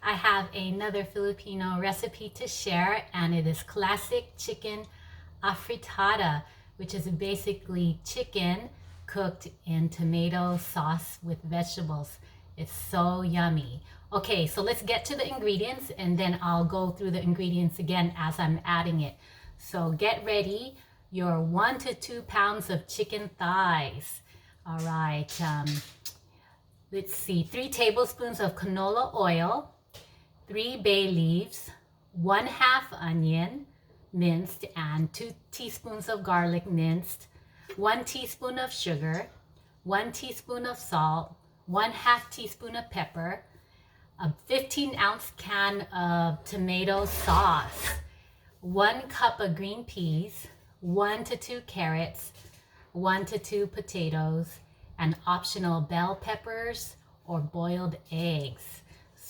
I have another Filipino recipe to share, and it is classic chicken afritada, which is basically chicken cooked in tomato sauce with vegetables. It's so yummy. Okay, so let's get to the ingredients, and then I'll go through the ingredients again as I'm adding it. So get ready your 1 to 2 pounds of chicken thighs. All right, let's see, 3 tablespoons of canola oil, 3 bay leaves, 1/2 onion minced, and 2 teaspoons of garlic minced, 1 teaspoon of sugar, 1 teaspoon of salt, 1/2 teaspoon of pepper, a 15-ounce can of tomato sauce, 1 cup of green peas, 1 to 2 carrots, 1 to 2 potatoes, and optional bell peppers or boiled eggs.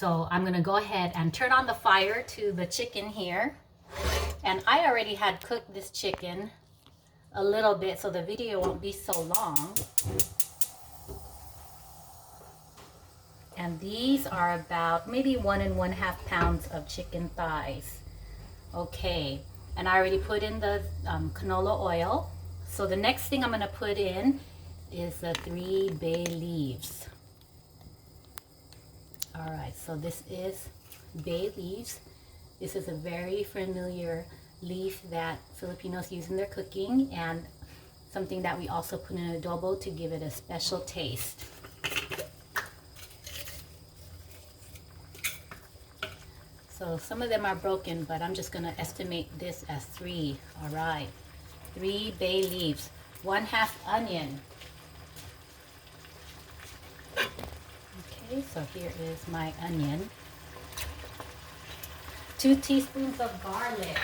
So I'm gonna go ahead and turn on the fire to the chicken here. And I already had cooked this chicken a little bit, so the video won't be so long. And these are about maybe 1 1/2 pounds of chicken thighs. Okay, and I already put in the canola oil. So the next thing I'm gonna put in is the 3 bay leaves. All right, so this is bay leaves. This is a very familiar leaf that Filipinos use in their cooking, and something that we also put in adobo to give it a special taste. So some of them are broken, but I'm just gonna estimate this as 3. All right, 3 bay leaves, 1/2 onion. Okay, so here is my onion. 2 teaspoons of garlic.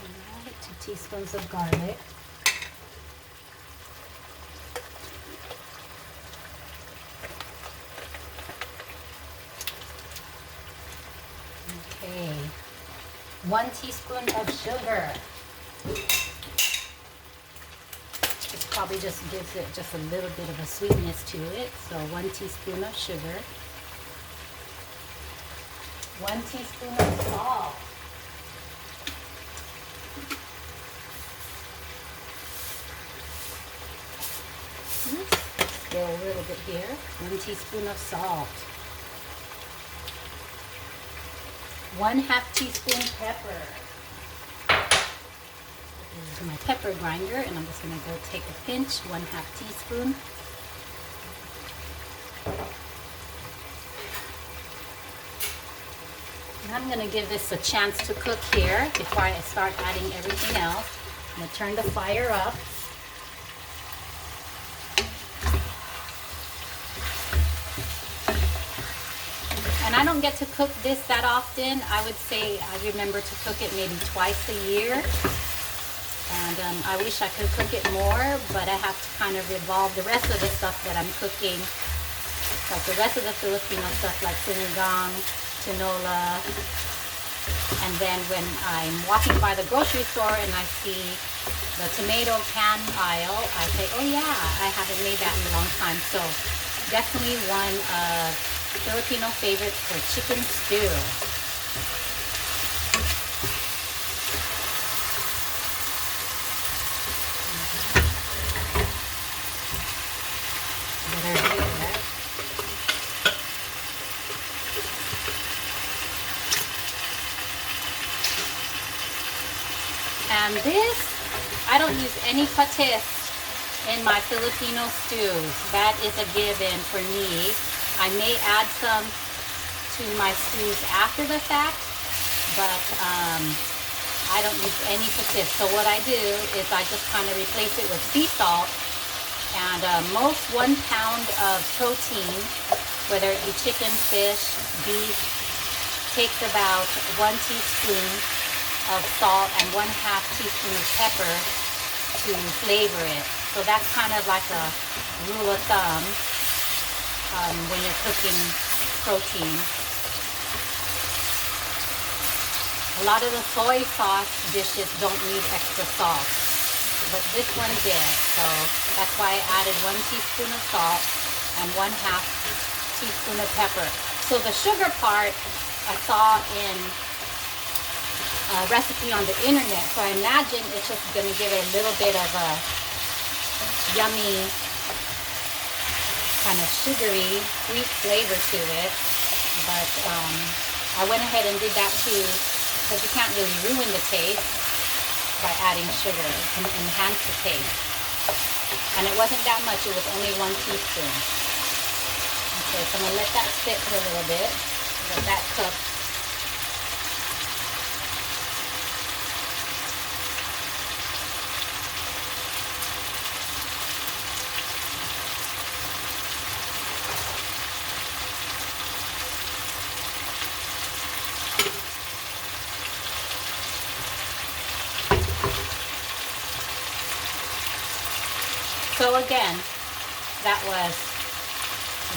All right, 2 teaspoons of garlic. Okay, 1 teaspoon of sugar. This probably just gives it just a little bit of a sweetness to it. So 1 teaspoon of sugar. 1 teaspoon of salt. Go a little bit here. 1 teaspoon of salt. 1/2 teaspoon pepper. This is my pepper grinder, and I'm just going to go take a pinch, 1/2 teaspoon. And I'm going to give this a chance to cook here before I start adding everything else. I'm going to turn the fire up. And I don't get to cook this that often. I would say I remember to cook it maybe twice a year. And I wish I could cook it more, but I have to kind of revolve the rest of the stuff that I'm cooking. Like the rest of the Filipino stuff like sinigang, tinola. And then when I'm walking by the grocery store and I see the tomato can aisle, I say, oh yeah, I haven't made that in a long time. So definitely one of Filipino favorites for chicken stew. And this, I don't use any patis in my Filipino stews. That is a given for me. I may add some to my stews after the fact, but I don't use any patis. So what I do is I just kind of replace it with sea salt, and most 1 pound of protein, whether it be chicken, fish, beef, takes about 1 teaspoon of salt and 1/2 teaspoon of pepper to flavor it. So that's kind of like a rule of thumb when you're cooking protein. A lot of the soy sauce dishes don't need extra salt, but this one did. So that's why I added 1 teaspoon of salt and 1/2 teaspoon of pepper. So the sugar part I saw in a recipe on the internet, so I imagine it's just going to give it a little bit of a yummy, kind of sugary, sweet flavor to it. But I went ahead and did that too, because you can't really ruin the taste by adding sugar. It can enhance the taste. And it wasn't that much, it was only 1 teaspoon. Okay, so I'm going to let that sit for a little bit, let that cook. So again, that was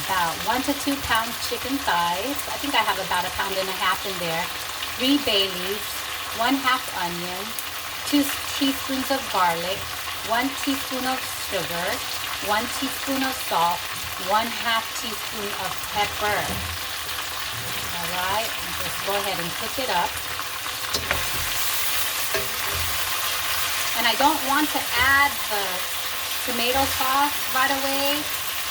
about 1 to 2 pound chicken thighs. I think I have about 1.5 pounds in there. 3 bay leaves, 1/2 onion, 2 teaspoons of garlic, 1 teaspoon of sugar, 1 teaspoon of salt, 1/2 teaspoon of pepper. All right, and just go ahead and cook it up. And I don't want to add the tomato sauce right away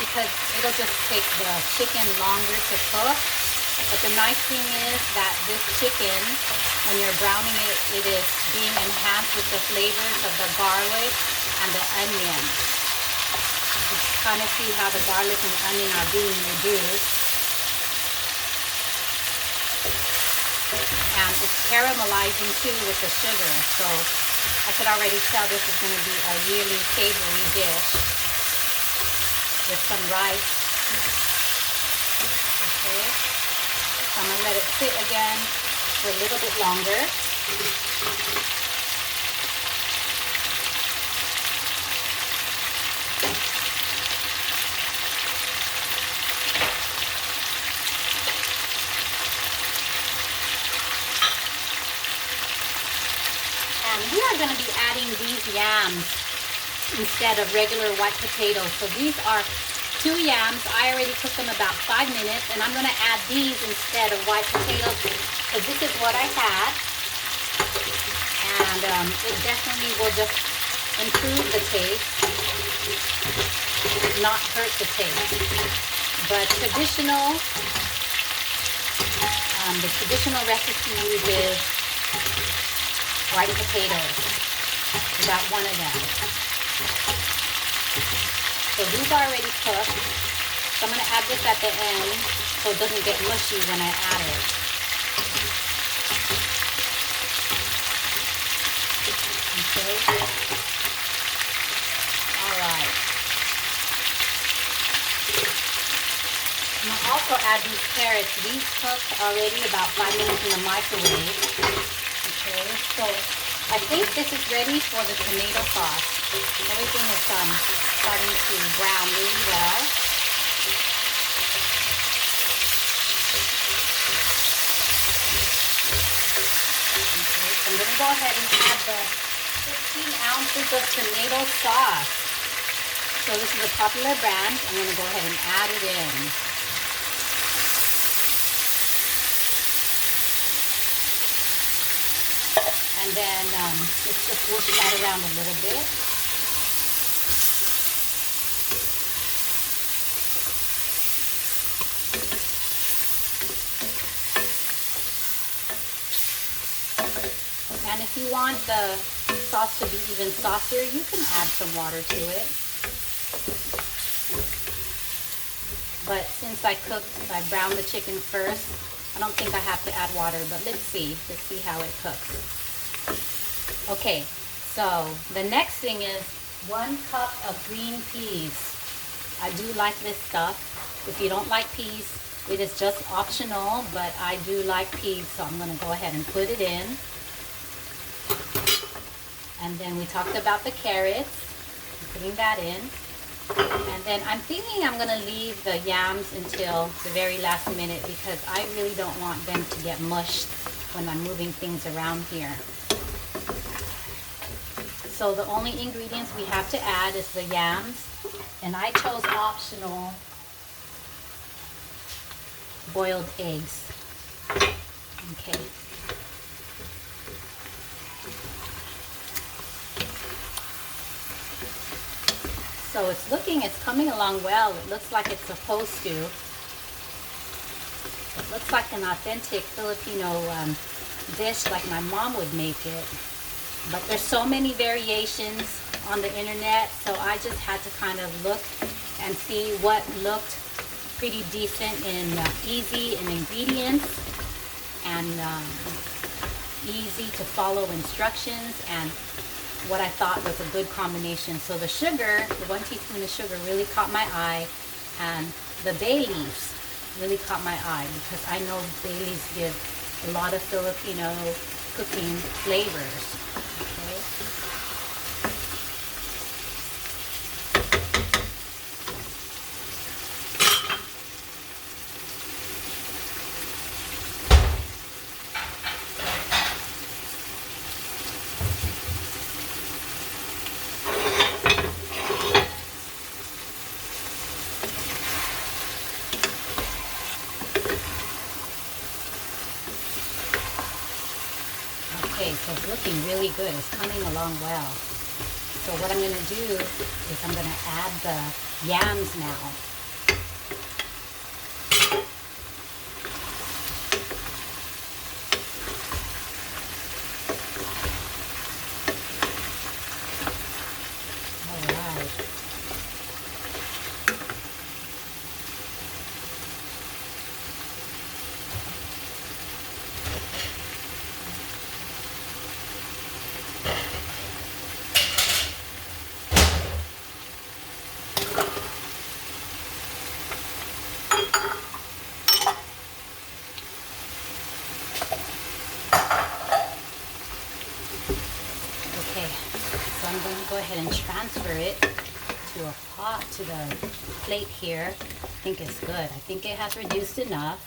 because it'll just take the chicken longer to cook. But the nice thing is that this chicken, when you're browning it, it is being enhanced with the flavors of the garlic and the onion. You kind of see how the garlic and onion are being reduced. And it's caramelizing too with the sugar. So I could already tell this is going to be a really savory dish with some rice. Okay, so I'm going to let it sit again for a little bit longer. We are going to be adding these yams instead of regular white potatoes. So these are 2 yams. I already cooked them about 5 minutes, and I'm going to add these instead of white potatoes because this is what I had. And it definitely will just improve the taste, not hurt the taste. But the traditional recipe uses white potatoes, about 1 of them. So these are already cooked. So I'm going to add this at the end so it doesn't get mushy when I add it. Okay. All right. I'm going to also add these carrots. These cooked already about 5 minutes in the microwave. Okay, so I think this is ready for the tomato sauce. Everything is starting to brown really well. Okay, so I'm going to go ahead and add the 15 ounces of tomato sauce. So this is a popular brand. I'm going to go ahead and add it in. And then let's just whisk that around a little bit. And if you want the sauce to be even saucier, you can add some water to it. But since I browned the chicken first, I don't think I have to add water, but let's see how it cooks. Okay, so the next thing is 1 cup of green peas. I do like this stuff. If you don't like peas, it is just optional, but I do like peas, so I'm going to go ahead and put it in. And then we talked about the carrots, putting that in. And then I'm thinking I'm going to leave the yams until the very last minute because I really don't want them to get mushed when I'm moving things around here. So the only ingredients we have to add is the yams, and I chose optional boiled eggs. Okay. So it's coming along well. It looks like it's supposed to. It looks like an authentic Filipino dish like my mom would make it. But there's so many variations on the internet, so I just had to kind of look and see what looked pretty decent and easy in ingredients and easy to follow instructions and what I thought was a good combination. So the sugar, the 1 teaspoon of sugar really caught my eye, and the bay leaves really caught my eye because I know bay leaves give a lot of Filipino cooking flavors. Okay. Okay, so it's looking really good. It's coming along well. So what I'm going to do is I'm going to add the yams now. All right. Okay, so I'm going to go ahead and transfer it to a pot, to the plate here. I think it's good. I think it has reduced enough.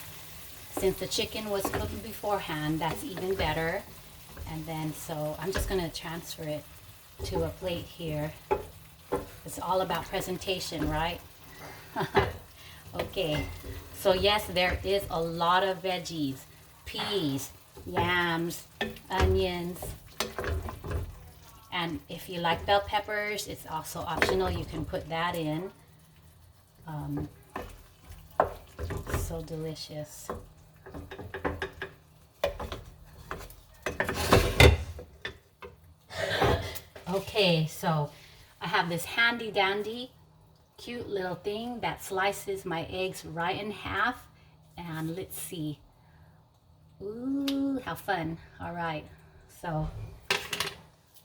Since the chicken was cooked beforehand, that's even better. And then, so I'm just going to transfer it to a plate here. It's all about presentation, right? Okay, so yes, there is a lot of veggies, peas, yams, onions, and if you like bell peppers, it's also optional. You can put that in. So delicious. Okay, so I have this handy dandy cute little thing that slices my eggs right in half, and let's see. Ooh, how fun. All right, so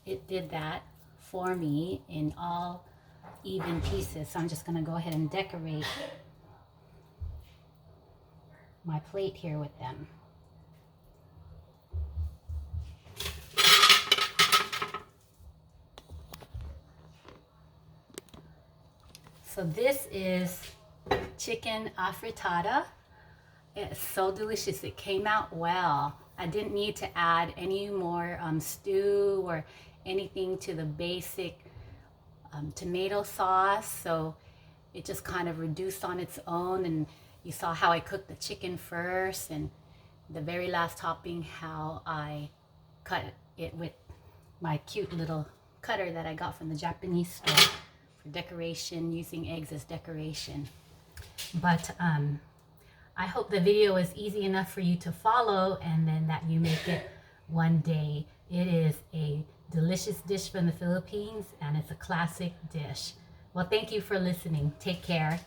it did that for me in all even pieces. So I'm just gonna go ahead and decorate my plate here with them. So this is chicken afritada. It's so delicious. It came out well. I didn't need to add any more stew or anything to the basic tomato sauce. So it just kind of reduced on its own. And you saw how I cooked the chicken first, and the very last topping, how I cut it with my cute little cutter that I got from the Japanese store for decoration, using eggs as decoration. But I hope the video is easy enough for you to follow, and then that you make it one day. It is a delicious dish from the Philippines, and it's a classic dish. Well, thank you for listening. Take care.